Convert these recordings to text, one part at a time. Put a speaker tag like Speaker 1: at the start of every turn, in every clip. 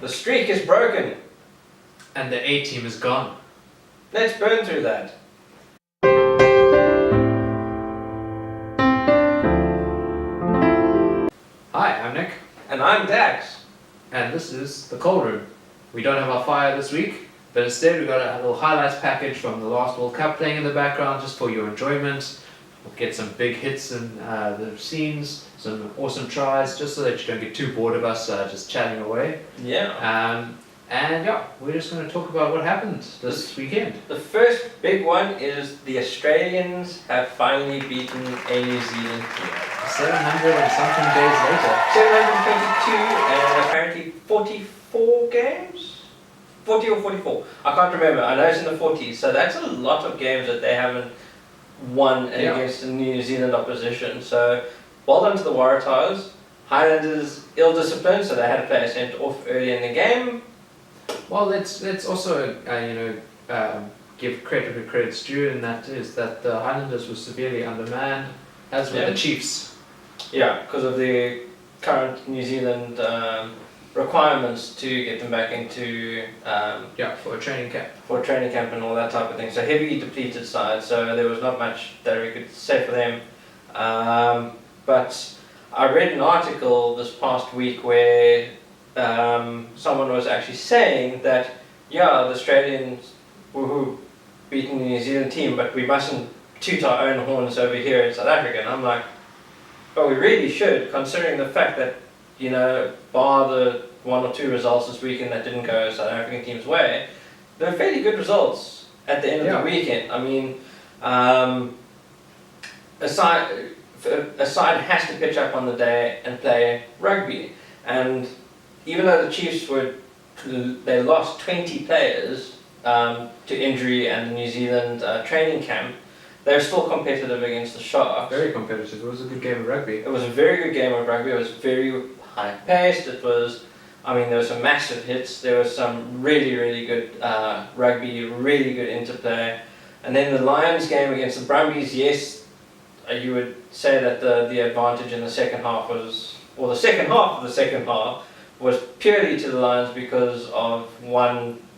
Speaker 1: The streak is broken.
Speaker 2: And the A team is gone.
Speaker 1: Let's burn through that.
Speaker 2: Hi, I'm Nick.
Speaker 1: And I'm Dax.
Speaker 2: And this is the Cold Room. We don't have our fire this week, but instead we've got a little highlights package from the last World Cup playing in the background just for your enjoyment. We'll get some big hits in the scenes, some awesome tries, just so that you don't get too bored of us just chatting away.
Speaker 1: Yeah.
Speaker 2: And yeah, we're just going to talk about what happened this weekend.
Speaker 1: The first big one is the Australians have finally beaten a New Zealand team.
Speaker 2: 700 and something days later.
Speaker 1: 722 and apparently 44 games? 40 or 44? I can't remember. I know it's in the 40s. So that's a lot of games that they haven't won against the New Zealand opposition. So well done to the Waratahs. Highlanders ill-disciplined, so they had a player sent off early in the game.
Speaker 2: Well, let's also give credit where credit's due, and that is that the Highlanders were severely undermanned, as were the Chiefs.
Speaker 1: Yeah, because of the current New Zealand requirements to get them back into
Speaker 2: for a training camp.
Speaker 1: For a training camp and all that type of thing. So heavily depleted side, so there was not much that we could say for them. But I read an article this past week where someone was actually saying that, the Australians woohoo beating the New Zealand team, but we mustn't toot our own horns over here in South Africa. And I'm like, but we really should, considering the fact that, bar the one or two results this weekend that didn't go South African team's way, they're fairly good results at the end of the weekend. I mean, a side has to pitch up on the day and play rugby. And even though the Chiefs they lost 20 players to injury and the New Zealand training camp, they're still competitive against the Sharks.
Speaker 2: Very competitive. It was a good game of rugby.
Speaker 1: It was a very good game of rugby. It was very high paced. There were some massive hits. There was some really, really good rugby, really good interplay. And then the Lions game against the Brumbies, yes, you would say that the advantage in the second half the second half of the second half was purely to the Lions because of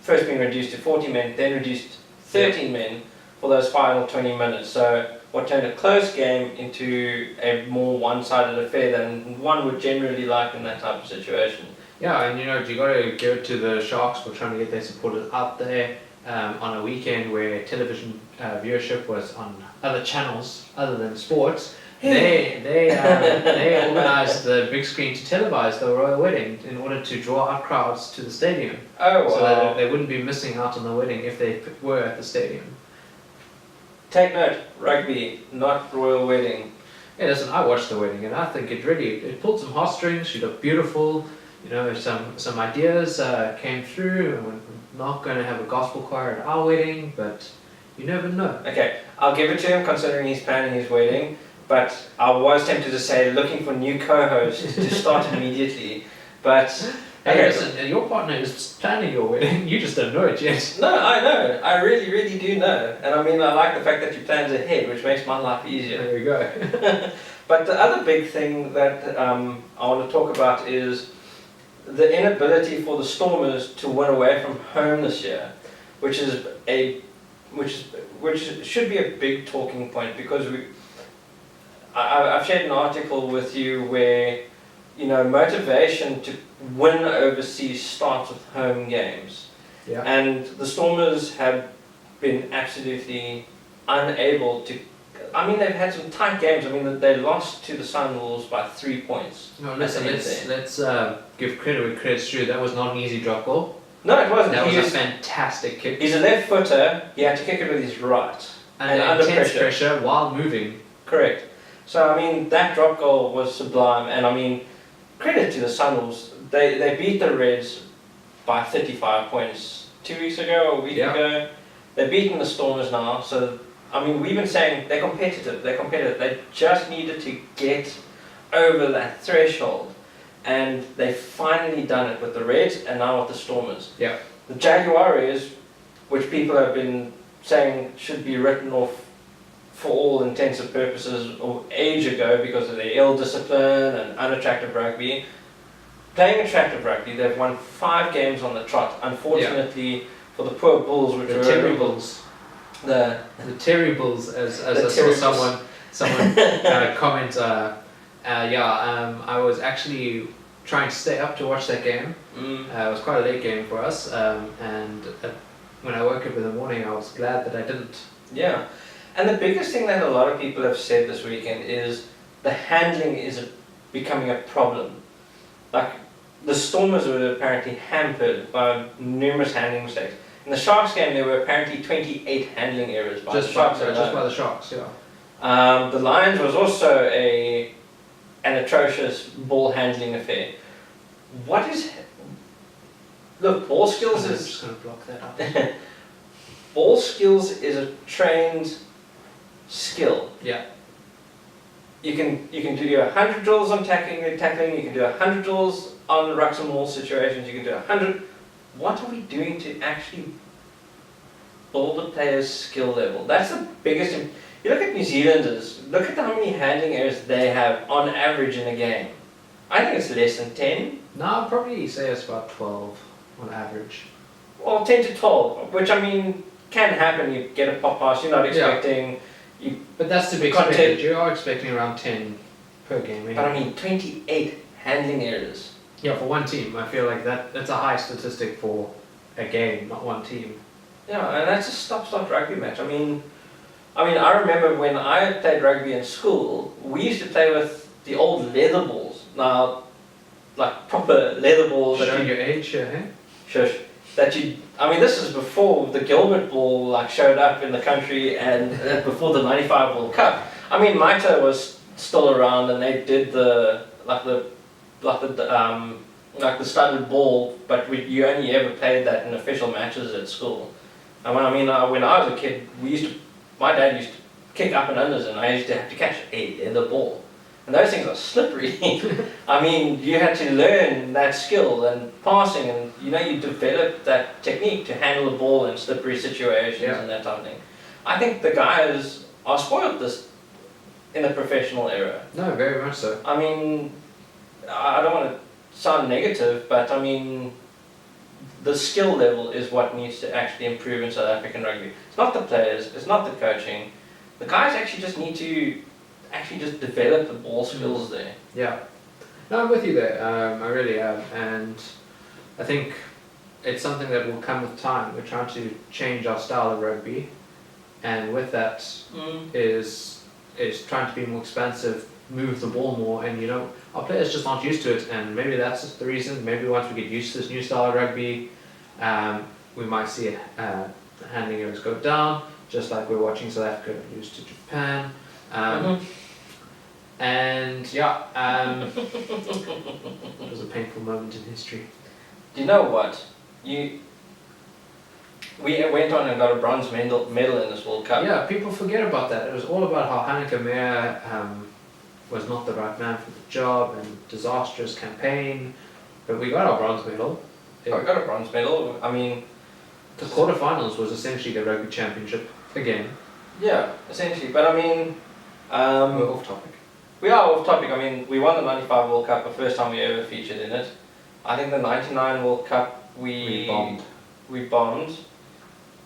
Speaker 1: first being reduced to 40 men, then reduced to 13 men for those final 20 minutes. So what turned a close game into a more one-sided affair than one would generally like in that type of situation.
Speaker 2: Yeah, and you got to give it to the Sharks for trying to get their supporters out there on a weekend where television viewership was on other channels other than sports. They organised the big screen to televise the royal wedding in order to draw out crowds to the stadium.
Speaker 1: Oh, wow.
Speaker 2: So that they wouldn't be missing out on the wedding if they were at the stadium.
Speaker 1: Take note, rugby, not royal wedding.
Speaker 2: Yeah, listen, I watched the wedding and I think it pulled some heartstrings. She looked beautiful. Some ideas came through. We're not going to have a gospel choir at our wedding, but you never know.
Speaker 1: Okay, I'll give it to him considering he's planning his wedding. But I was tempted to say looking for new co-hosts to start immediately. But
Speaker 2: hey, listen, your partner is planning your wedding. You just don't know it yet.
Speaker 1: No, I know. I really, really do know. And I mean, I like the fact that you plans ahead, which makes my life easier.
Speaker 2: There you go.
Speaker 1: But the other big thing that I want to talk about is the inability for the Stormers to win away from home this year, which should be a big talking point because I've shared an article with you where, motivation to win overseas starts with home games.
Speaker 2: Yeah.
Speaker 1: And the Stormers have been absolutely unable to. I mean, they've had some tight games. I mean, they lost to the Sunwolves by 3 points.
Speaker 2: No, listen, let's give credit where credit's due. That was not an easy drop goal.
Speaker 1: No, it wasn't.
Speaker 2: That was a fantastic kick.
Speaker 1: He's a left footer. He had to kick it with his right.
Speaker 2: And under pressure while moving.
Speaker 1: Correct. So, I mean, that drop goal was sublime. And, I mean, credit to the Sunwolves. They beat the Reds by 35 points 2 weeks ago or a week ago. They're beating the Stormers now. So, I mean, we've been saying they're competitive. They just needed to get over that threshold. And they've finally done it with the Reds and now with the Stormers.
Speaker 2: Yeah.
Speaker 1: The Jaguars, which people have been saying should be written off for all intents and purposes age ago because of their ill discipline and unattractive rugby, playing attractive rugby. They've won 5 games on the trot. Unfortunately for the poor Bulls, which
Speaker 2: The
Speaker 1: were
Speaker 2: Terry Bulls.
Speaker 1: the
Speaker 2: Terry Bulls, as
Speaker 1: The
Speaker 2: I
Speaker 1: Terry
Speaker 2: saw
Speaker 1: Bulls.
Speaker 2: someone comment. I was actually trying to stay up to watch that game. It was quite a late game for us, and when I woke up in the morning, I was glad that I didn't.
Speaker 1: Yeah, and the biggest thing that a lot of people have said this weekend is the handling is becoming a problem. Like, the Stormers were apparently hampered by numerous handling mistakes. In the Sharks game, there were apparently 28 handling errors by the Sharks.
Speaker 2: Just by the Sharks, yeah.
Speaker 1: The Lions was also an atrocious ball handling affair. What is... Look, ball skills
Speaker 2: I'm
Speaker 1: is...
Speaker 2: just going to block that out.
Speaker 1: Ball skills is a trained skill.
Speaker 2: Yeah.
Speaker 1: You can do 100 drills on tackling, you can do 100 drills on rucks and maul situations, you can do 100. What are we doing to actually build a player's skill level? That's the biggest. You look at New Zealanders, look at how many handling errors they have on average in a game. I think it's less than 10.
Speaker 2: No, I'd probably say it's about 12 on average.
Speaker 1: Well, 10 to 12, which I mean can happen. You get a pop pass, you're not expecting.
Speaker 2: But that's to be expected. You are expecting around 10 per game.
Speaker 1: But I mean 28 handling errors.
Speaker 2: Yeah, for one team. I feel like that's a high statistic for a game, not one team.
Speaker 1: Yeah, and that's a stop-start rugby match. I mean, I remember when I played rugby in school, we used to play with the old leather balls. Now, like proper leather balls.
Speaker 2: Showing your age here, hey?
Speaker 1: Shush. This is before the Gilbert ball showed up in the country and before the '95 World Cup. I mean, Maito was still around and they did the standard ball, but you only ever played that in official matches at school. And when I was a kid, my dad used to kick up and unders, and I used to have to catch a leather ball. And those things are slippery. I mean, you had to learn that skill and passing, and you develop that technique to handle the ball in slippery situations and that type of thing. I think the guys are spoiled this in the professional era.
Speaker 2: No, very much so.
Speaker 1: I mean, I don't want to sound negative, but I mean, the skill level is what needs to actually improve in South African rugby. It's not the players, it's not the coaching. The guys actually just need to just develop the ball skills there.
Speaker 2: Yeah. No, I'm with you there. I really am. And I think it's something that will come with time. We're trying to change our style of rugby. And with that is trying to be more expansive, move the ball more, and our players just aren't used to it, and maybe that's the reason. Maybe once we get used to this new style of rugby, we might see handling errors go down, just like we're watching South Africa lose to Japan. And it was a painful moment in history.
Speaker 1: Do you know what? We went on and got a bronze medal in this World Cup.
Speaker 2: Yeah, people forget about that. It was all about how Hanneke Meyer was not the right man for the job and disastrous campaign, but we got our bronze medal.
Speaker 1: We got a bronze medal. I mean,
Speaker 2: the quarterfinals was essentially the rugby championship again.
Speaker 1: Yeah, essentially. But I mean,
Speaker 2: we're off topic.
Speaker 1: We are off topic. I mean, we won the '95 World Cup, the first time we ever featured in it. I think the '99 World Cup we bombed.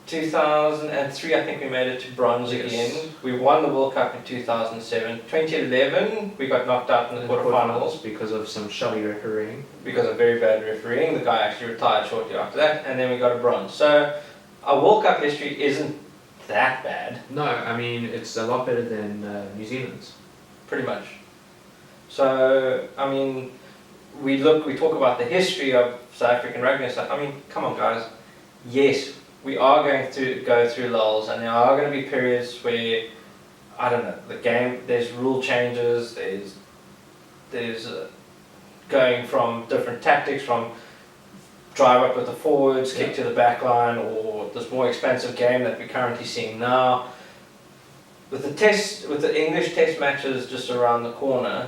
Speaker 1: 2003, I think we made it to bronze again. We won the World Cup in 2007. 2011, we got knocked out in the quarterfinals
Speaker 2: because of some shoddy refereeing.
Speaker 1: Because of very bad refereeing. The guy actually retired shortly after that, and then we got a bronze. So our World Cup history isn't that bad.
Speaker 2: No, I mean, it's a lot better than New Zealand's.
Speaker 1: Pretty much. So, I mean, we talk about the history of South African rugby and stuff. I mean, come on guys. Yes, we are going to go through lulls, and there are going to be periods where, I don't know, the game, there's rule changes, there's going from different tactics, from drive up with the forwards, kick to the back line, or this more expansive game that we're currently seeing now. With the English test matches just around the corner,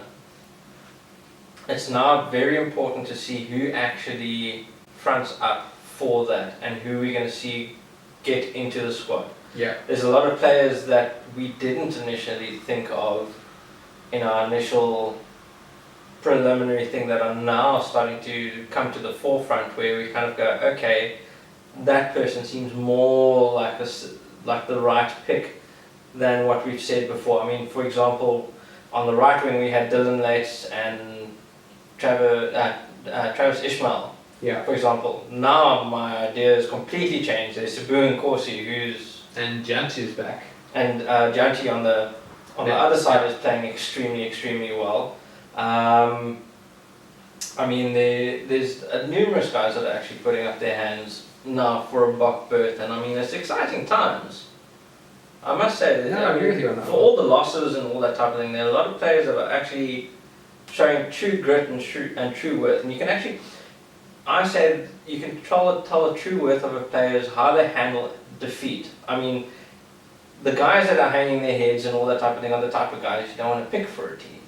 Speaker 1: it's now very important to see who actually fronts up for that and who we're going to see get into the squad.
Speaker 2: Yeah.
Speaker 1: There's a lot of players that we didn't initially think of in our initial preliminary thing that are now starting to come to the forefront, where we kind of go, okay, that person seems more like like the right pick than what we've said before. I mean, for example, on the right wing we had Dylan Lates and Travis Ishmael,
Speaker 2: Yeah.
Speaker 1: for example. Now my idea has completely changed. There's Sabu and Corsi,
Speaker 2: And Janti's back.
Speaker 1: and Janti on the other side is playing extremely well. I mean, there's numerous guys that are actually putting up their hands now for a Bach berth, and I mean, it's exciting times. I must say that,
Speaker 2: No, I agree with you on that
Speaker 1: for
Speaker 2: one.
Speaker 1: all the losses and all that type of thing, there are a lot of players that are actually showing true grit and true worth, and you can actually, I said, you can tell the true worth of a player is how they handle defeat. I mean, the guys that are hanging their heads and all that type of thing are the type of guys you don't want to pick for a team.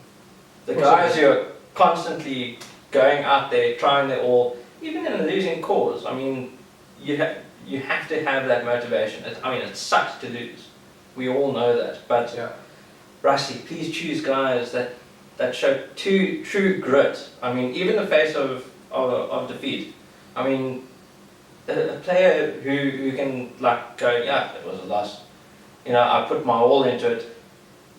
Speaker 1: The guys who are constantly going out there, trying their all, even in a losing cause. I mean, you have to have that motivation. It sucks to lose. We all know that. But
Speaker 2: Yeah.
Speaker 1: Rusty, please choose guys that show true grit. I mean, even in the face of defeat. I mean, a player who can like go, yeah, it was a loss. You know, I put my all into it.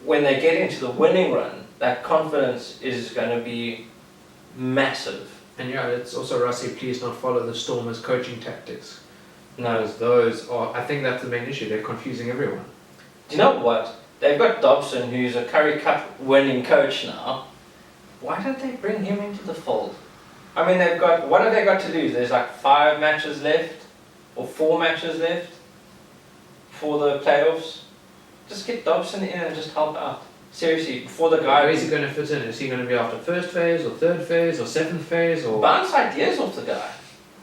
Speaker 1: When they get into the winning run, that confidence is going to be massive.
Speaker 2: And yeah, it's also Rusty, please not follow the Stormers' coaching tactics.
Speaker 1: No.
Speaker 2: Because those are, I think that's the main issue, they're confusing everyone.
Speaker 1: Do you know what? They've got Dobson, who's a Curry Cup winning coach now. Why don't they bring him into the fold? I mean, what have they got to lose? There's like 5 matches left, or 4 matches left for the playoffs. Just get Dobson in and just help out. Seriously, before the guy...
Speaker 2: Where is he going to fit in? Is he going to be after first phase, or third phase, or seventh phase, or...
Speaker 1: Bounce ideas off the guy.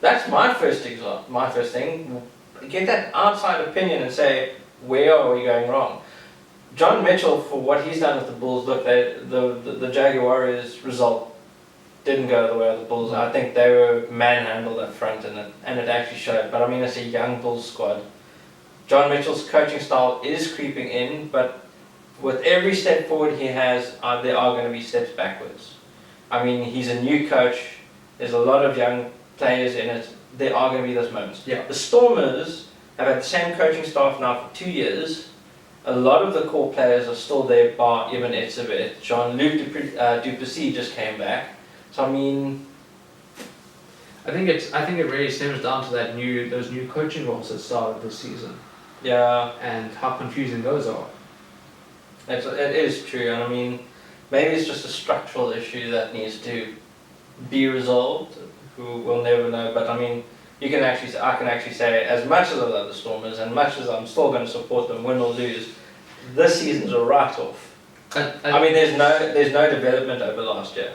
Speaker 1: That's my first thing. Get that outside opinion and say, where are we going wrong? John Mitchell, for what he's done with the Bulls, look, the Jaguars result didn't go the way of the Bulls. I think they were manhandled up front, and it actually showed. But I mean, it's a young Bulls squad. John Mitchell's coaching style is creeping in, but with every step forward he has, there are going to be steps backwards. I mean, he's a new coach. There's a lot of young players in it. There are going to be those moments.
Speaker 2: Yeah.
Speaker 1: The Stormers have had the same coaching staff now for 2 years. A lot of the core players are still there, bar Ibn Etzebeth. Jean-Luc Duplessis just came back. So I mean,
Speaker 2: I think it really stems down to those new coaching roles that started this season.
Speaker 1: yeah,
Speaker 2: And how confusing those are.
Speaker 1: it is true. And I mean, maybe it's just a structural issue that needs to be resolved. Who will never know. But I mean, I can actually say, as much as I love the Stormers, and much as I'm still going to support them, win or lose, this season's a write-off. I mean, there's no development over last year.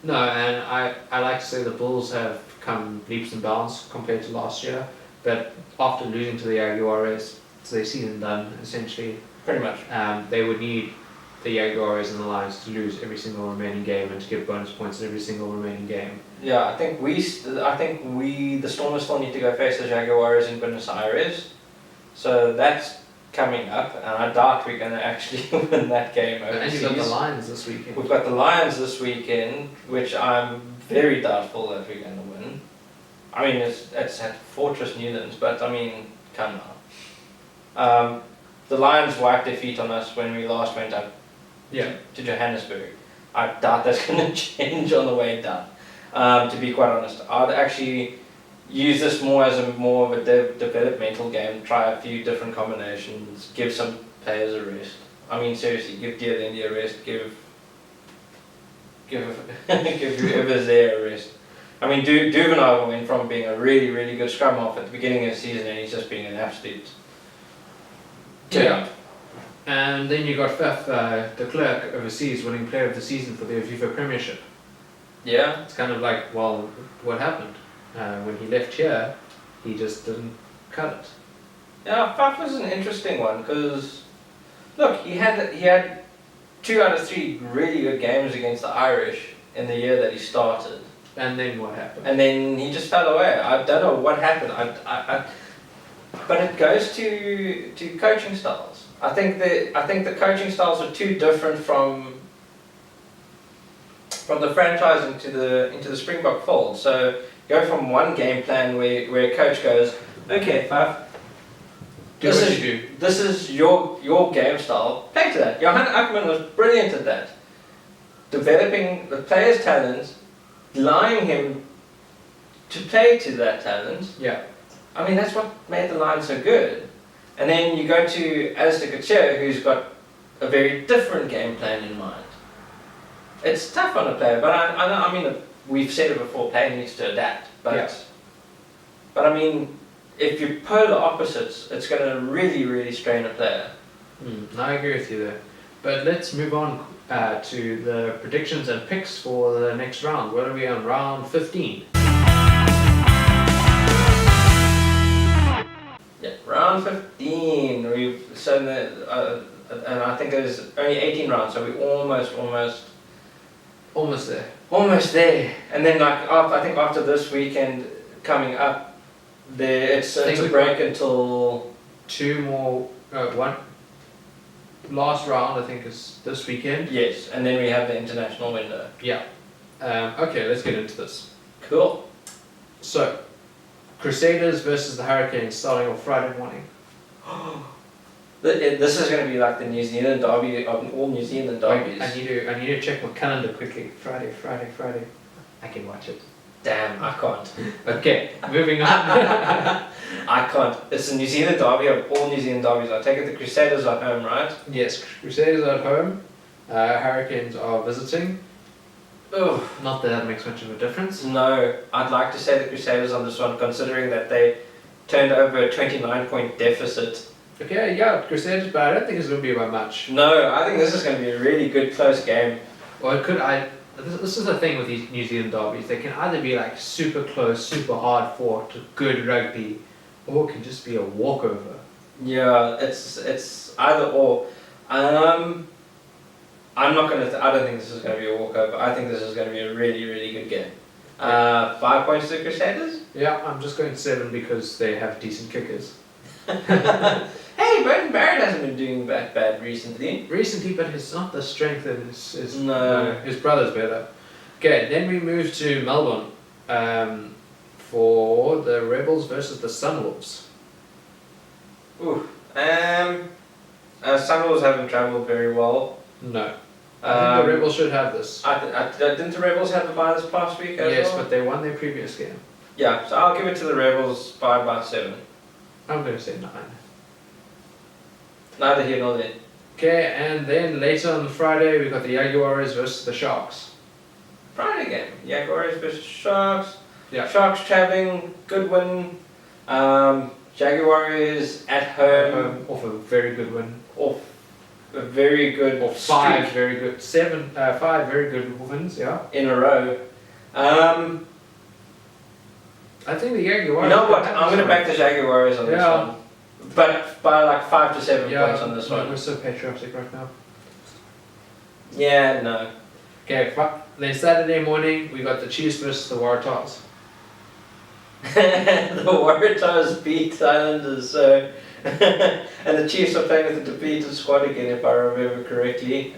Speaker 2: No, and I like to say the Bulls have come leaps and bounds compared to last year, but after losing to the Jaguars, it's their season done, essentially.
Speaker 1: Pretty much.
Speaker 2: They would need the Jaguars and the Lions to lose every single remaining game and to give bonus points in every single remaining game.
Speaker 1: Yeah, I think the Stormers still need to go face the Jaguars in Buenos Aires, so that's coming up, and I doubt we're going to actually win that game overseas.
Speaker 2: And you've got the Lions this weekend.
Speaker 1: We've got the Lions this weekend, which I'm very doubtful that we're going to win. I mean, it's at Fortress Newlands, but I mean, come on. The Lions wiped their feet on us when we last went up to Johannesburg. I doubt that's going to change on the way down. To be quite honest, I'd actually use this more as more of a developmental game. Try a few different combinations. Give some players a rest. I mean, seriously, give Dear India a rest. Give whoever's there a rest. I mean, Duvenage went from being a really good scrum half at the beginning of the season, and he's just being an absolute.
Speaker 2: Yeah. And then you got Faf de Klerk overseas winning Player of the Season for the FIFA Premiership.
Speaker 1: Yeah.
Speaker 2: It's kind of like, well, what happened? When he left here, he just didn't cut it.
Speaker 1: Yeah, Faf was an interesting one because, look, he had 2 out of 3 really good games against the Irish in the year that he started.
Speaker 2: And then what happened?
Speaker 1: And then he just fell away. I don't know what happened. But it goes to coaching styles. I think the coaching styles are too different from from the franchise into the Springbok fold. So go from one game plan where a coach goes, okay, Faf, this is your game style. Play to that. Johan Akman was brilliant at that. Developing the player's talents, allowing him to play to that talent.
Speaker 2: Yeah.
Speaker 1: I mean, that's what made the Lions so good. And then you go to Alistair Kutcher, who's got a very different game plan in mind. It's tough on a player, but I mean, we've said it before, player needs to adapt. But I mean, if you're polar opposites, it's going to really, really strain a player.
Speaker 2: I agree with you there. But let's move on to the predictions and picks for the next round. What are we on? Round 15.
Speaker 1: Yeah, round 15. And I think there's only 18 rounds, so we're almost
Speaker 2: there.
Speaker 1: Almost there. And then I think after this weekend coming up, it's a break until
Speaker 2: 2 more. One last round, I think, is this weekend.
Speaker 1: Yes, and then we have the international window.
Speaker 2: Yeah. Okay, let's get into this.
Speaker 1: Cool.
Speaker 2: So, Crusaders versus the Hurricanes starting on Friday morning.
Speaker 1: This is going to be like the New Zealand derby of all New Zealand derbies.
Speaker 2: I need to check my calendar quickly. Friday. I can watch it.
Speaker 1: Damn, I can't.
Speaker 2: Okay, moving on.
Speaker 1: I can't. It's the New Zealand derby of all New Zealand derbies. I take it the Crusaders are home, right?
Speaker 2: Yes, Crusaders are at home. Hurricanes are visiting.
Speaker 1: Oh,
Speaker 2: not that makes much of a difference.
Speaker 1: No, I'd like to say the Crusaders on this one, considering that they turned over a 29-point deficit.
Speaker 2: Okay, yeah, Crusaders, but I don't think it's going to be by much.
Speaker 1: No, I think this is going to be a really good, close game.
Speaker 2: Well, this is the thing with these New Zealand derbies. They can either be like super close, super hard fought, good rugby, or it can just be a walkover.
Speaker 1: Yeah, it's either or. I don't think this is going to be a walkover. I think this is going to be a really, really good game. 5 points to the Crusaders?
Speaker 2: Yeah, I'm just going 7 because they have decent kickers.
Speaker 1: Hey, Burton Barrett hasn't been doing that bad recently.
Speaker 2: But it's not the strength that his
Speaker 1: No.
Speaker 2: His brother's better. Okay, then we move to Melbourne for the Rebels versus the Sunwolves.
Speaker 1: Ooh. Sunwolves haven't travelled very well.
Speaker 2: No. I think the Rebels should have this.
Speaker 1: Didn't the Rebels have the bye this past week as
Speaker 2: yes,
Speaker 1: well?
Speaker 2: but they won their previous game.
Speaker 1: Yeah, so I'll give it to the Rebels by about 7.
Speaker 2: I'm going to say 9.
Speaker 1: Neither here nor there.
Speaker 2: Okay, and then later on Friday we got the Jaguars versus the Sharks.
Speaker 1: Friday game. Jaguars versus Sharks.
Speaker 2: Yeah.
Speaker 1: Sharks travelling, good win. Jaguars at home.
Speaker 2: Off a very good win.
Speaker 1: Off a very good
Speaker 2: Or 5 very good. 5 very good wins, yeah.
Speaker 1: in a row.
Speaker 2: I think the Jaguars.
Speaker 1: You know what? I'm going to back the Jaguars on this
Speaker 2: Yeah.
Speaker 1: one. But by like 5 to 7
Speaker 2: Yeah,
Speaker 1: points on this one.
Speaker 2: We're so patriotic right now.
Speaker 1: Yeah, no.
Speaker 2: Okay, then Saturday morning we got the Chiefs versus the Waratahs.
Speaker 1: The Waratahs beat Islanders, so and the Chiefs are playing with a depleted squad again, if I remember correctly.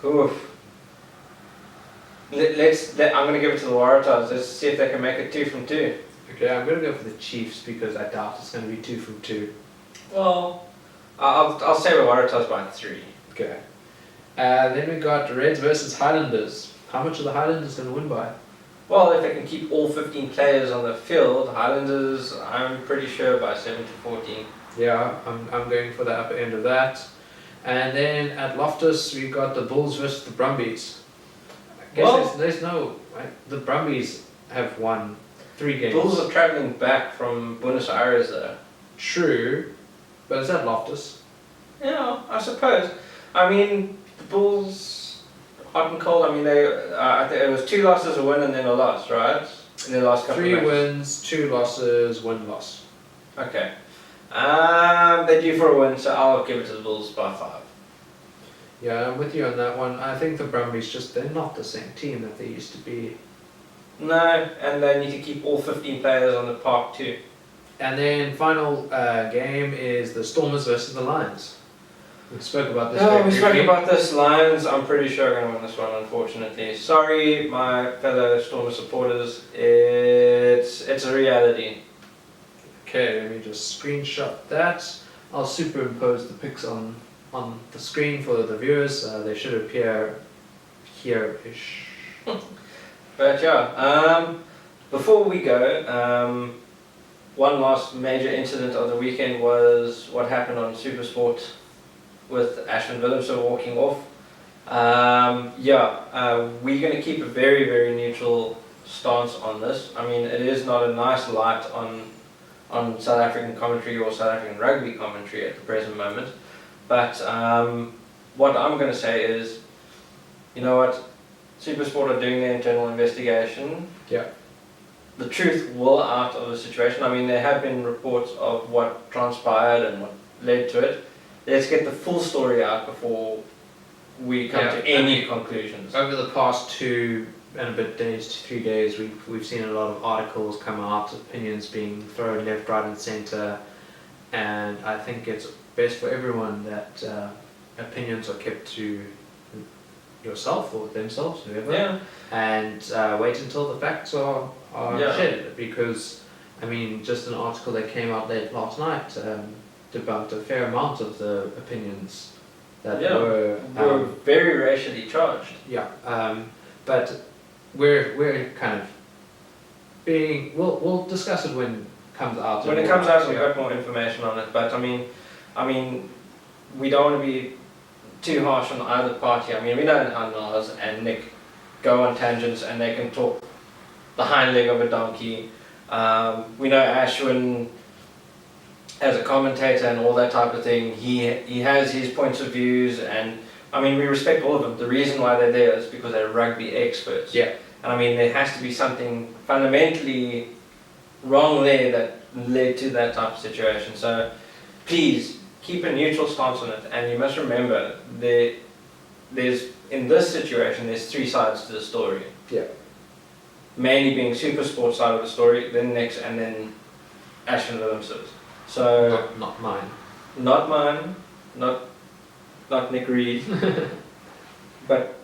Speaker 1: Oof. I'm going to give it to the Waratahs. Let's see if they can make it 2 from 2.
Speaker 2: Okay, I'm going to go for the Chiefs because I doubt it's going to be 2 from 2.
Speaker 1: Well, I'll say the Waratahs by 3.
Speaker 2: Okay. Then we got Reds versus Highlanders. How much are the Highlanders going to win by?
Speaker 1: Well, if they can keep all 15 players on the field, Highlanders, I'm pretty sure by 7 to 14.
Speaker 2: Yeah, I'm going for the upper end of that. And then at Loftus we got the Bulls versus the Brumbies. I guess there's no... Right? The Brumbies have won 3 games.
Speaker 1: Bulls are travelling back from Buenos Aires though.
Speaker 2: True, but it's at Loftus.
Speaker 1: Yeah, I suppose. I mean, the Bulls, hot and cold. I mean, I think it was 2 losses, a win, and then a loss, right? In the last couple
Speaker 2: 3
Speaker 1: of matches.
Speaker 2: wins, 2 losses, 1 loss.
Speaker 1: Okay. They're due for a win, so I'll give it to the Bulls by 5.
Speaker 2: Yeah, I'm with you on that one. I think the Brumbies they're not the same team that they used to be.
Speaker 1: No, and they need to keep all 15 players on the park too.
Speaker 2: And then final game is the Stormers versus the Lions. We spoke about this.
Speaker 1: No,
Speaker 2: very
Speaker 1: we spoke
Speaker 2: briefly.
Speaker 1: about this. Lions, I'm pretty sure are going to win this one, unfortunately. Sorry, my fellow Stormers supporters. It's a reality.
Speaker 2: Okay, let me just screenshot that. I'll superimpose the pics on the screen for the viewers. They should appear here-ish.
Speaker 1: But yeah, before we go, one last major incident of the weekend was what happened on Supersport with Ashton Willemse walking off. We're going to keep a very, very neutral stance on this. I mean, it is not a nice light on South African commentary or South African rugby commentary at the present moment. But what I'm going to say is, you know what, Supersport are doing their internal investigation.
Speaker 2: Yeah.
Speaker 1: The truth will out of the situation. I mean, there have been reports of what transpired and what led to it. Let's get the full story out before we come to any conclusions.
Speaker 2: Over the past 2 and a bit days to 3 days, we've seen a lot of articles come out, opinions being thrown left, right, and centre, and I think it's best for everyone that opinions are kept to yourself or themselves, whoever,
Speaker 1: Yeah.
Speaker 2: and wait until the facts are
Speaker 1: Yeah.
Speaker 2: shared. Because, I mean, just an article that came out late last night debunked a fair amount of the opinions that were
Speaker 1: very racially charged.
Speaker 2: but we're kind of being. We'll discuss it when it comes out.
Speaker 1: When it comes out, we've got more information on it. But I mean, we don't want to be too harsh on either party. I mean, we know how Nars and Nick go on tangents and they can talk the hind leg of a donkey. We know Ashwin as a commentator and all that type of thing. He has his points of views, and I mean, we respect all of them. The reason why they're there is because they're rugby experts.
Speaker 2: Yeah.
Speaker 1: And I mean, there has to be something fundamentally wrong there that led to that type of situation. So please keep a neutral stance on it, and you must remember there's in this situation there's 3 sides to the story.
Speaker 2: Yeah.
Speaker 1: Mainly being Supersport side of the story, then Nick's, and then Ashton Willemse's. So
Speaker 2: not mine.
Speaker 1: not mine, not Nick Reed, but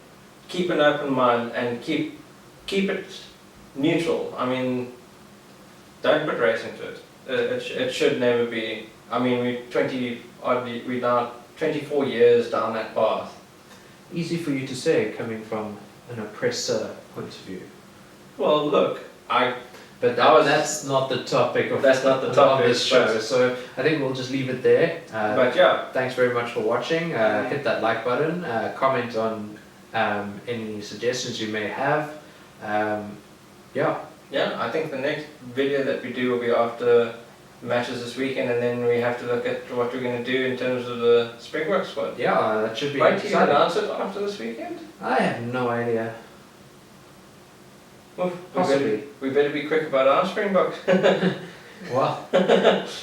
Speaker 1: keep an open mind and keep it neutral. I mean, don't put race into it. It should never be. I mean, we're now 24 years down that path.
Speaker 2: Easy for you to say, coming from an oppressor point of view.
Speaker 1: Well, look,
Speaker 2: But that's not the topic of
Speaker 1: That's not the topic,
Speaker 2: this show.
Speaker 1: but-
Speaker 2: So I think we'll just leave it there.
Speaker 1: but yeah,
Speaker 2: Thanks very much for watching. Hit that like button. Comment on any suggestions you may have.
Speaker 1: I think the next video that we do will be after matches this weekend, and then we have to look at what we're going to do in terms of the Springbok squad.
Speaker 2: That should be
Speaker 1: Wait till you
Speaker 2: exciting.
Speaker 1: announce it after this weekend?
Speaker 2: I have no idea.
Speaker 1: Well,
Speaker 2: Possibly.
Speaker 1: we better be quick about our Springboks.
Speaker 2: Well,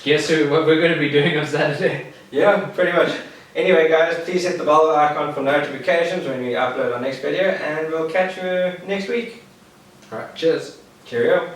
Speaker 2: guess what we're going to be doing on Saturday.
Speaker 1: Yeah, pretty much. Anyway guys, please hit the bell icon for notifications when we upload our next video, and we'll catch you next week.
Speaker 2: Alright, cheers.
Speaker 1: Cheerio.